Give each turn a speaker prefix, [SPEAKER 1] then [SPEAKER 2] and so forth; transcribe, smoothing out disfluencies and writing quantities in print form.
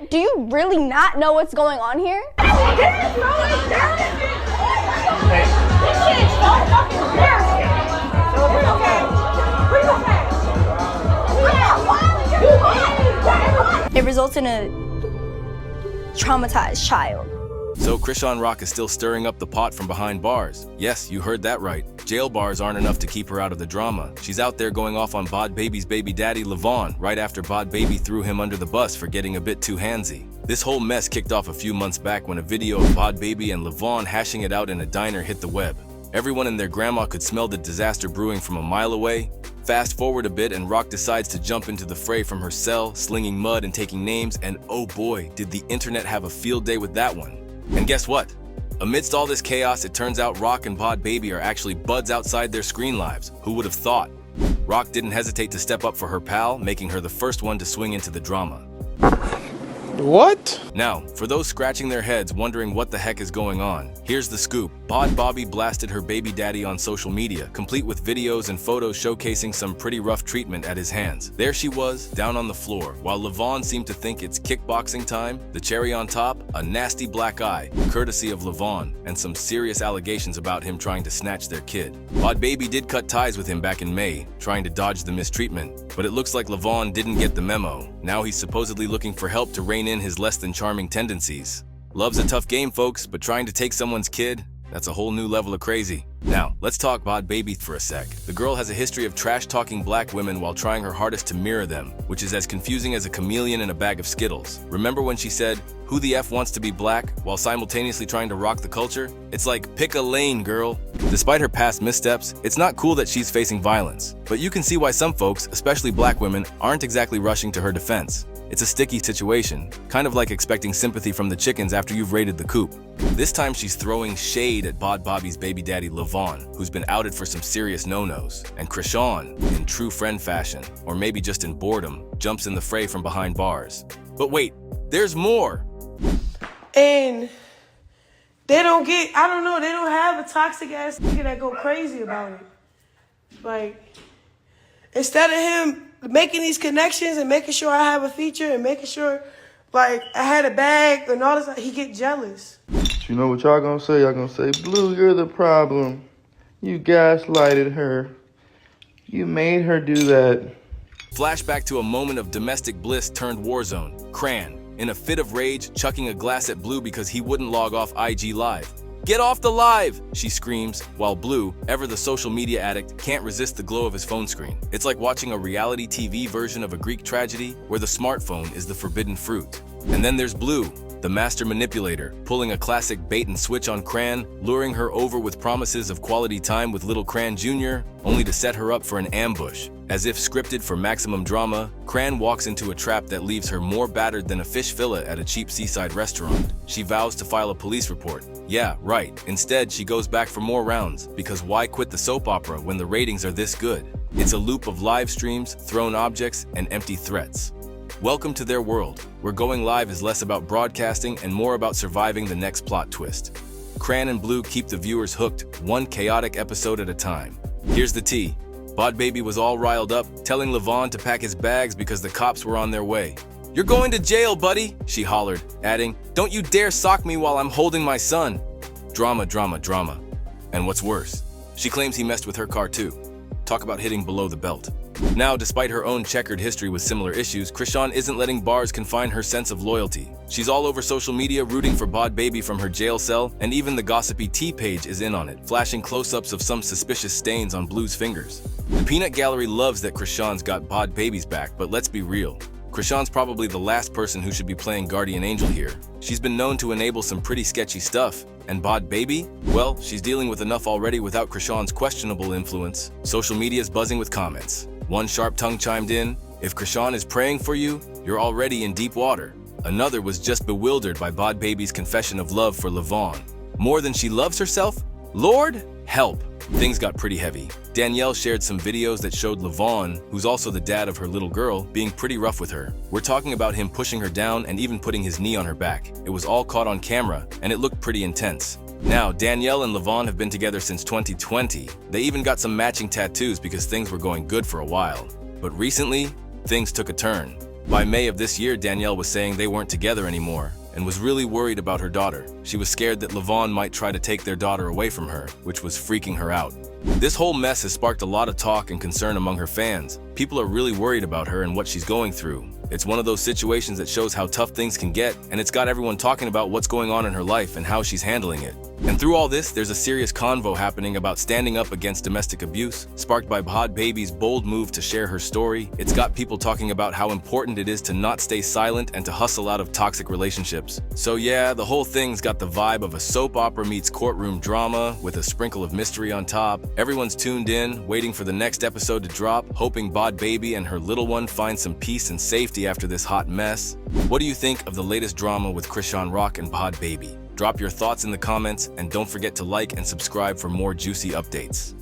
[SPEAKER 1] do you really not know what's going on here? It results in a traumatized child.
[SPEAKER 2] So Chrisean Rock is still stirring up the pot from behind bars. Yes, you heard that right. Jail bars aren't enough to keep her out of the drama. She's out there going off on Bhad Bhabie's baby daddy, Vaughn, right after Bhad Bhabie threw him under the bus for getting a bit too handsy. This whole mess kicked off a few months back when a video of Bhad Bhabie and Vaughn hashing it out in a diner hit the web. Everyone and their grandma could smell the disaster brewing from a mile away. Fast forward a bit and Rock decides to jump into the fray from her cell, slinging mud and taking names, and oh boy, did the internet have a field day with that one. And guess what? Amidst all this chaos, it turns out Rock and Bhad Bhabie are actually buds outside their screen lives. Who would have thought? Rock didn't hesitate to step up for her pal, making her the first one to swing into the drama.
[SPEAKER 3] What?
[SPEAKER 2] Now, for those scratching their heads wondering what the heck is going on, here's the scoop. Bhad Bhabie blasted her baby daddy on social media, complete with videos and photos showcasing some pretty rough treatment at his hands. There she was, down on the floor, while Vaughn seemed to think it's kickboxing time. The cherry on top, a nasty black eye, courtesy of Vaughn, and some serious allegations about him trying to snatch their kid. Bhad Bhabie did cut ties with him back in May, trying to dodge the mistreatment, but it looks like Vaughn didn't get the memo. Now he's supposedly looking for help to rein in his less than charming tendencies. Love's a tough game, folks, but trying to take someone's kid, that's a whole new level of crazy. Now, let's talk Bhad Bhabie for a sec. The girl has a history of trash-talking black women while trying her hardest to mirror them, which is as confusing as a chameleon in a bag of Skittles. Remember when she said, "Who the F wants to be black?" while simultaneously trying to rock the culture? It's like, pick a lane, girl. Despite her past missteps, it's not cool that she's facing violence. But you can see why some folks, especially black women, aren't exactly rushing to her defense. It's a sticky situation, kind of like expecting sympathy from the chickens after you've raided the coop. This time she's throwing shade at Bhad Bhabie's baby daddy Vaughn, who's been outed for some serious no-nos. And Chrisean, in true friend fashion, or maybe just in boredom, jumps in the fray from behind bars. But wait, there's more!
[SPEAKER 4] And they don't get, I don't know, they don't have a toxic ass nigga that go crazy about it. Like, instead of him making these connections and making sure I have a feature and making sure, like, I had a bag and all this, he get jealous.
[SPEAKER 3] You know what y'all gonna say? Y'all gonna say, Blue, you're the problem. You gaslighted her. You made her do that.
[SPEAKER 2] Flashback to a moment of domestic bliss turned war zone. Cran, in a fit of rage, chucking a glass at Blue because he wouldn't log off IG Live. "Get off the live!" she screams, while Blue, ever the social media addict, can't resist the glow of his phone screen. It's like watching a reality TV version of a Greek tragedy where the smartphone is the forbidden fruit. And then there's Blue, the master manipulator, pulling a classic bait and switch on Cran, luring her over with promises of quality time with little Cran Jr., only to set her up for an ambush. As if scripted for maximum drama, Cran walks into a trap that leaves her more battered than a fish fillet at a cheap seaside restaurant. She vows to file a police report. Yeah, right. Instead, she goes back for more rounds, because why quit the soap opera when the ratings are this good? It's a loop of live streams, thrown objects, and empty threats. Welcome to their world, where going live is less about broadcasting and more about surviving the next plot twist. Cran and Blue keep the viewers hooked, one chaotic episode at a time. Here's the tea. Bhad Bhabie was all riled up, telling Vaughn to pack his bags because the cops were on their way. "You're going to jail, buddy," she hollered, adding, "Don't you dare sock me while I'm holding my son." Drama, drama, drama. And what's worse, she claims he messed with her car too. Talk about hitting below the belt. Now, despite her own checkered history with similar issues, Chrisean isn't letting bars confine her sense of loyalty. She's all over social media rooting for Bhad Bhabie from her jail cell, and even the gossipy T page is in on it, flashing close-ups of some suspicious stains on Blue's fingers. The peanut gallery loves that Chrisean's got Bhad Bhabie's back, but let's be real. Chrisean's probably the last person who should be playing guardian angel here. She's been known to enable some pretty sketchy stuff, and Bhad Bhabie? Well, she's dealing with enough already without Chrisean's questionable influence. Social media's buzzing with comments. One sharp tongue chimed in, "If Chrisean is praying for you, you're already in deep water." Another was just bewildered by Bhad Bhabie's confession of love for Vaughn. More than she loves herself? Lord, help. Things got pretty heavy. Danielle shared some videos that showed Vaughn, who's also the dad of her little girl, being pretty rough with her. We're talking about him pushing her down and even putting his knee on her back. It was all caught on camera, and it looked pretty intense. Now, Danielle and Vaughn have been together since 2020. They even got some matching tattoos because things were going good for a while. But recently, things took a turn. By May of this year, Danielle was saying they weren't together anymore and was really worried about her daughter. She was scared that Vaughn might try to take their daughter away from her, which was freaking her out. This whole mess has sparked a lot of talk and concern among her fans. People are really worried about her and what she's going through. It's one of those situations that shows how tough things can get, and it's got everyone talking about what's going on in her life and how she's handling it. And through all this, there's a serious convo happening about standing up against domestic abuse, sparked by Bhad Bhabie's bold move to share her story. It's got people talking about how important it is to not stay silent and to hustle out of toxic relationships. So yeah, the whole thing's got the vibe of a soap opera meets courtroom drama with a sprinkle of mystery on top. Everyone's tuned in, waiting for the next episode to drop, hoping Bhad Bhabie and her little one find some peace and safety after this hot mess. What do you think of the latest drama with Chrisean Rock and Bhad Bhabie? Drop your thoughts in the comments and don't forget to like and subscribe for more juicy updates.